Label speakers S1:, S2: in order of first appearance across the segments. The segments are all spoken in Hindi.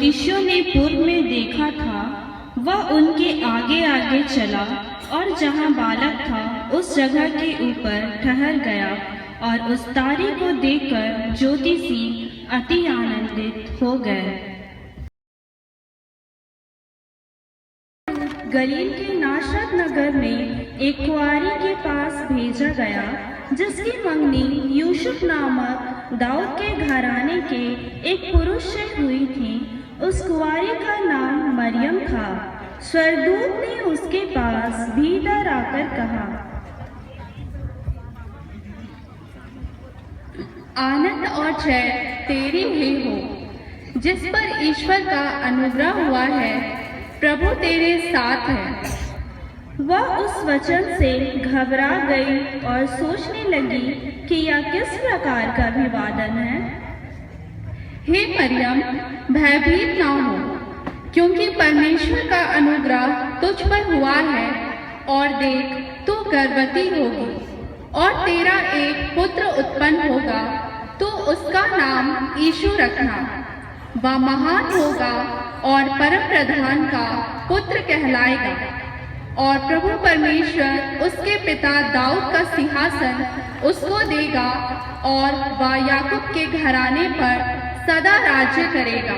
S1: ज्योतिषियों ने पूर्व में देखा था वह उनके आगे आगे चला और जहाँ बालक था उस जगह के ऊपर ठहर गया और उस तारे को देखकर ज्योतिषी अति आनंदित हो गए। गलील के नासरत नगर में एक कुंवारी के पास भेजा गया जिसकी मंगनी यूसुफ नामक दाऊद के घराने के एक पुरुष से हुई थी। उस कुंवारी का नाम मरियम था। स्वर्गदूत ने उसके पास भीतर आकर कहा,
S2: आनंद और जय तेरे लिए हो, जिस पर ईश्वर का अनुग्रह हुआ है, प्रभु तेरे साथ है।
S1: वह उस वचन से घबरा गई और सोचने लगी कि यह किस प्रकार का अभिवादन है।
S2: हे मरियम, भयभीत ना हो, क्योंकि परमेश्वर का अनुग्रह तुझ पर हुआ है, और देख तू गर्भवती होगी और तेरा एक पुत्र उत्पन्न होगा, तो उसका नाम यीशु रखना। वह महान होगा और परम प्रधान का पुत्र कहलाएगा, और प्रभु परमेश्वर उसके पिता दाऊद का सिंहासन उसको देगा, और वह याकूब के घराने पर सदा राज्य करेगा।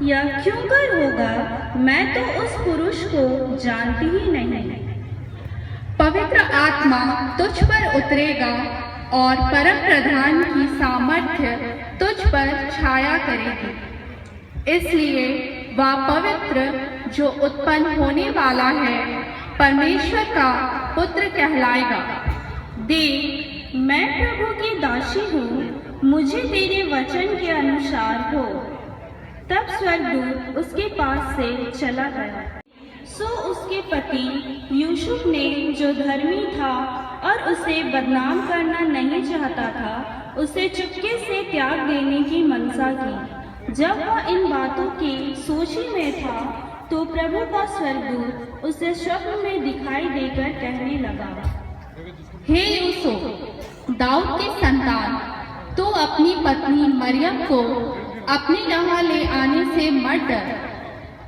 S1: यह क्यों कर होगा? मैं तो उस पुरुष को जानती ही नहीं।
S2: पवित्र आत्मा तुझ पर उतरेगा और परम प्रधान की सामर्थ्य तुझ पर छाया करेगी, इसलिए वह पवित्र जो उत्पन्न होने वाला है परमेश्वर का पुत्र कहलाएगा।
S1: देख, मैं प्रभु की दासी हूँ, मुझे तेरे वचन के अनुसार हो। तब स्वर्गदूत उसके पास से चला गया। सो उसके पति यूसुफ ने, जो धर्मी था और उसे बदनाम करना नहीं चाहता था, उसे चुपके से त्याग देने की मनसा की। जब वह इन बातों की सोची में था तो प्रभु का स्वर्गदूत उसे स्वप्न में दिखाई देकर कहने लगा,
S2: हे यूसुफ, दाऊद की संतान, तू अपनी पत्नी मरियम को अपने यहाँ ले आने से मत डर,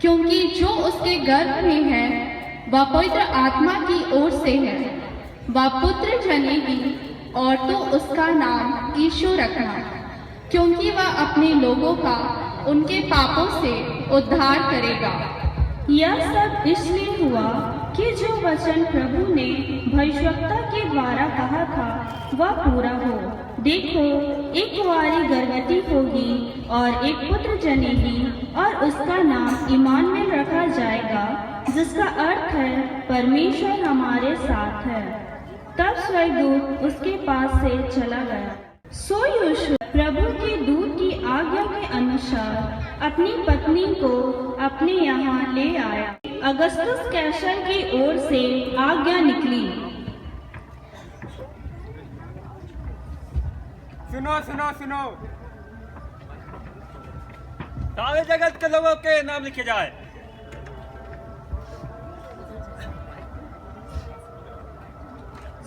S2: क्योंकि जो उसके गर्भ में है वह पवित्र आत्मा की ओर से है। वह पुत्र जनेगी और तू उसका नाम यीशु रखना, क्योंकि वह अपने लोगों का उनके पापों से उद्धार करेगा।
S1: यह सब इसलिए हुआ कि जो वचन प्रभु ने भविष्यवक्ता के द्वारा कहा था वह पूरा हो। देखो, एक कुंवारी गर्भवती होगी और एक पुत्र जनेगी और उसका नाम इम्मानुएल रखा जाएगा, जिसका अर्थ है परमेश्वर हमारे साथ है। तब स्वर्गदूत उसके पास से चला गया। सो यूसुफ प्रभु के दूत की आज्ञा के अनुसार अपनी पत्नी को अपने यहाँ ले आया। अगस्तुस कैसर की ओर से आज्ञा निकली।
S3: सुनो सुनो सुनो, सारे जगत के लोगों के नाम लिखे जाए।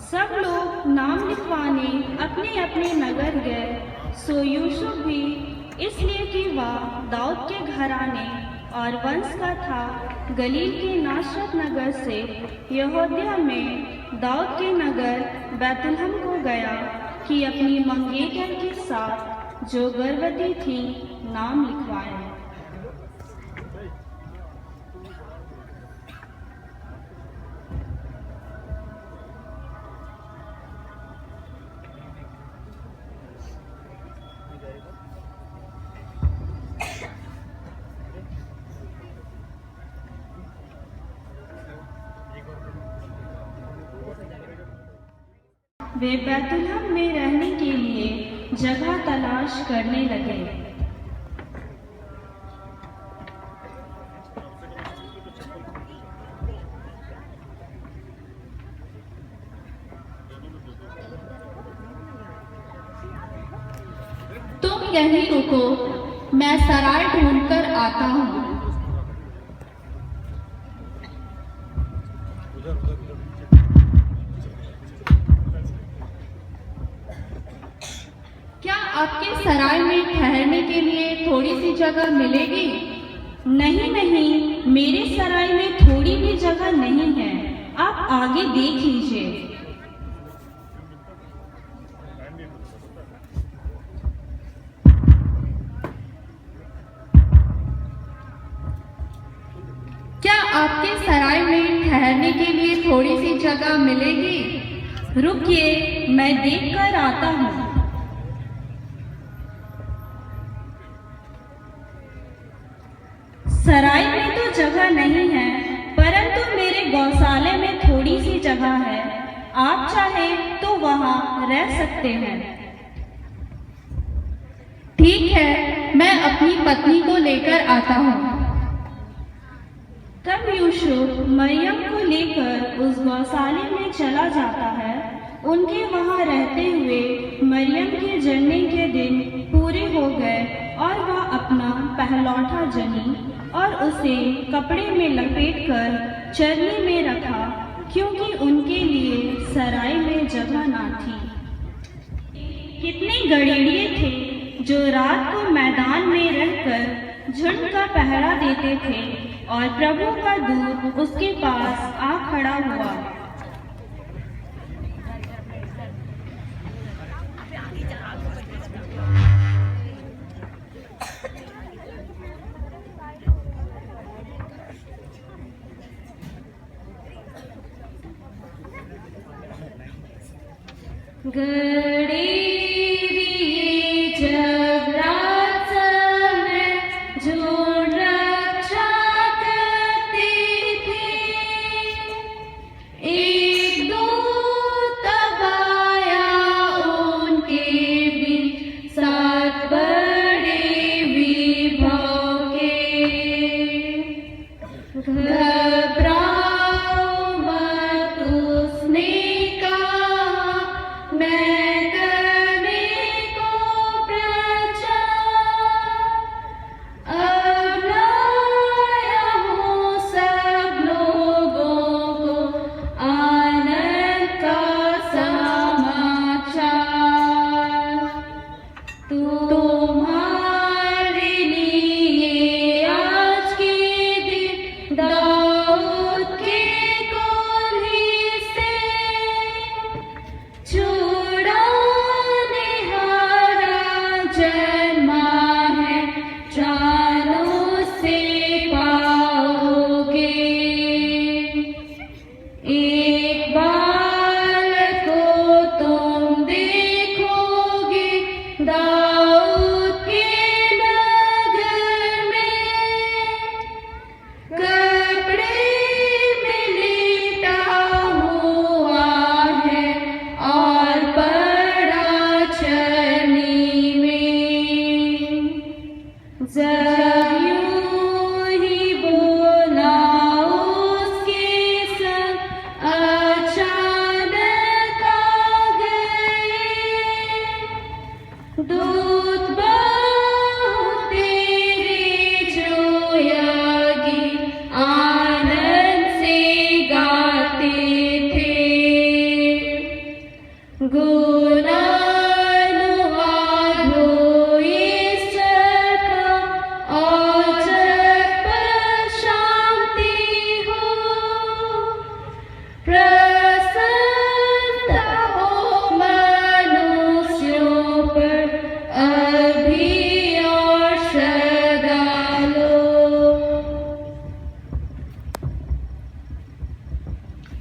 S1: सब लोग नाम लिखवाने अपने अपने नगर गए। सो यूसुफ भी, इसलिए कि वह दाऊद के घराने और वंश का था, गलील के नासरत नगर से यहूदिया में दाऊद के नगर बैतलहम को गया कि अपनी मंगेतर के साथ जो गर्भवती थी नाम लिखवाए। वे बैतलहम में रहने के लिए जगह तलाश करने लगे।
S2: तुम यहीं रुको, मैं सराय ढूंढकर आता हूँ। क्या आपके सराय में ठहरने के लिए थोड़ी सी जगह मिलेगी?
S1: नहीं नहीं, मेरे सराय में थोड़ी भी जगह नहीं है, आप आगे देख लीजिए।
S2: क्या आपके सराय में ठहरने के लिए थोड़ी सी जगह मिलेगी?
S1: रुकिए, मैं देख कर आता हूँ। सराय में तो जगह नहीं है, परंतु मेरे गौशाले में थोड़ी सी जगह है। आप चाहे तो वहाँ रह सकते हैं।
S2: ठीक है, मैं अपनी पत्नी को लेकर आता हूँ।
S1: तब यूसुफ मरियम को लेकर उस गौशाले में चला जाता है। उनके वहाँ रहते हुए मरियम के जनने के दिन पूरे हो गए और वह अपना पहलौठा जनी और उसे कपड़े में लपेटकर चरनी में रखा, क्योंकि उनके लिए सराय में जगह ना थी। कितने गड़ेड़िए थे जो रात को मैदान में रहकर झुंड का पहरा देते थे और प्रभु का दूत उसके पास आ खड़ा हुआ।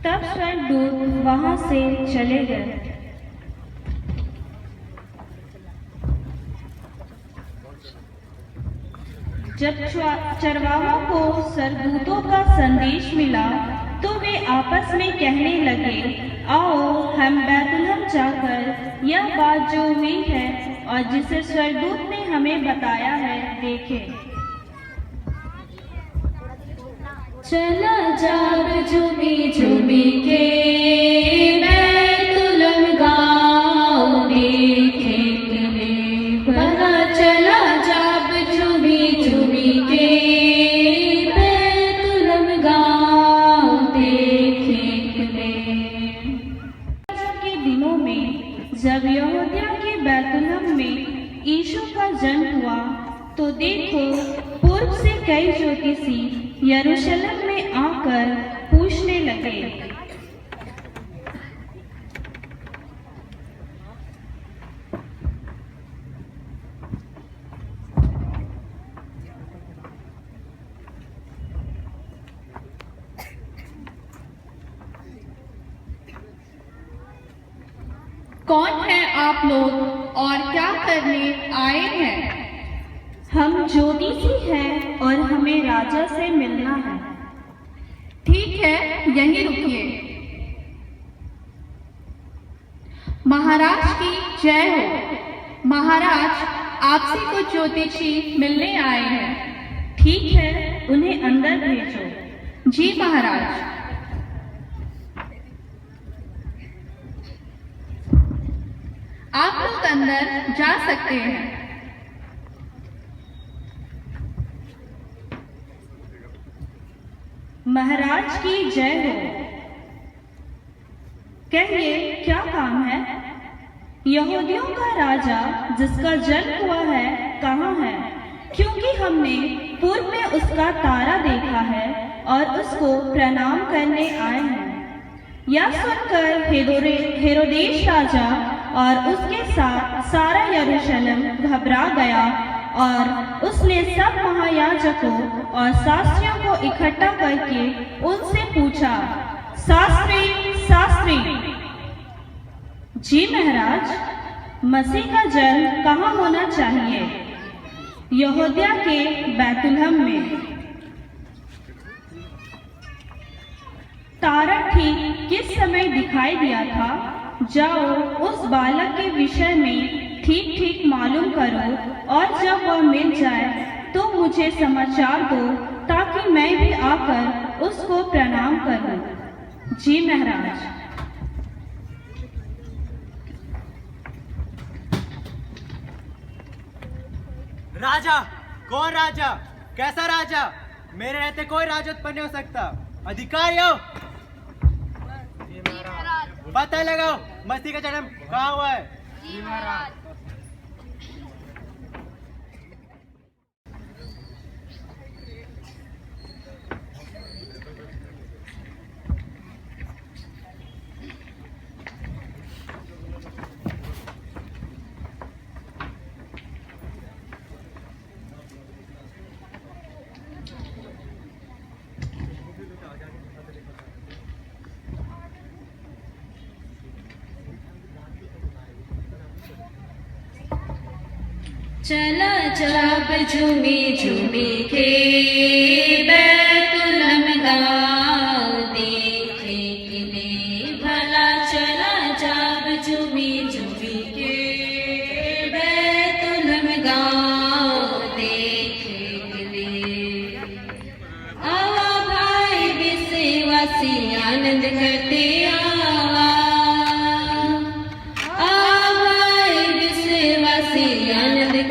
S1: तब स्वर्गदूत वहां से चले गए। जब चरवाहों को स्वर्गदूतों का संदेश मिला तो वे आपस में कहने लगे, आओ हम बैतलहम जाकर यह बात जो हुई है और जिसे स्वर्गदूत ने हमें बताया है देखें।
S2: चला जाब झूमी झूमी के बैतुलम गाँव देखेंगे, भला चला जाब झूमी झूमी के बैतुलम गाँव देखेंगे।
S1: के दिनों में जब यहूदिया के बैतलहम में यीशु का जन्म हुआ तो देखो पूर्व से कई ज्योतिषी यरूशलेम में आकर पूछने लगे,
S2: कौन है आप लोग और क्या करने आए हैं?
S1: हम ज्योतिषी हैं और हमें राजा से मिलना है।
S2: ठीक है, यहीं रुकिए। महाराज की जय हो। महाराज, आपसे कुछ ज्योतिषी मिलने आए हैं।
S1: ठीक है, उन्हें अंदर भेजो।
S2: जी महाराज। आप लोग अंदर जा सकते हैं।
S1: महाराज की जय हो। कहिए, क्या काम है? यहूदियों का राजा जिसका जन्म हुआ है कहाँ है? क्योंकि हमने पूर्व में उसका तारा देखा है और उसको प्रणाम करने आए हैं। यह सुनकर हेरोदेश राजा और उसके साथ सारा यरूशलेम घबरा गया और उसने सब महायाजकों और शास्त्रियों को इकट्ठा करके उनसे पूछा, शास्त्री, जी महाराज, मसीह का जन्म कहाँ होना चाहिए? यहूदिया के बैतलहम में। तारा ठीक किस समय दिखाई दिया था? जाओ उस बालक के विषय में ठीक मालूम करो और जब वह मिल जाए तो मुझे समाचार दो ताकि मैं भी आकर उसको प्रणाम करूं। जी महाराज।
S4: राजा? कौन राजा? कैसा राजा? मेरे रहते कोई राजा उत्पन्न नहीं हो सकता। अधिकारियों, पता लगाओ मसीह का जन्म कहाँ हुआ है।
S5: चला जब झूमी के बैतुलहम गाँव देखे के लिए भला। चला जब झूमी के बैतुलहम गाँव देखे के लिए। आवा भाई विश्वासी आनंद करते आवा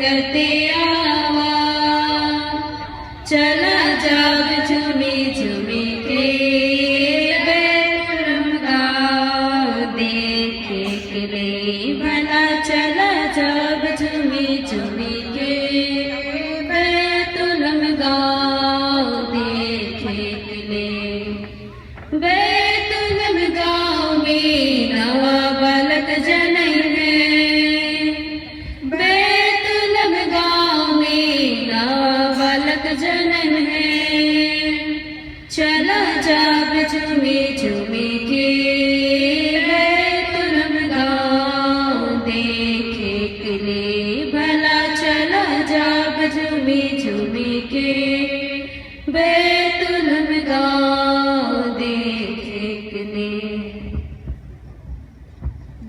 S5: करते आवा। चला जब झूमी के बैतुलहम गाँव देखे के लिए भला। चला जब झूमी के बैतुलहम गाँव देखे के लिए। बैतुलहम गाँव में नवा बालक जन्म है। जन्म है। चला जब झूमी के बैतुलहम गाँव देखे के लिए भला। चला जब झूमी के बैतुलहम गाँव देखे के लिए।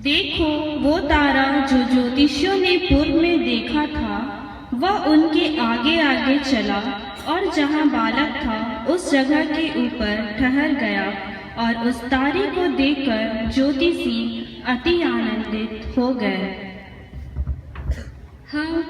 S1: देखो, वो तारा जो ज्योतिषियों ने पूर्व में देखा था वह उनके आगे आगे चला और जहाँ बालक था उस जगह के ऊपर ठहर गया और उस तारे को देखकर ज्योतिषी अति आनंदित हो गए।
S5: हम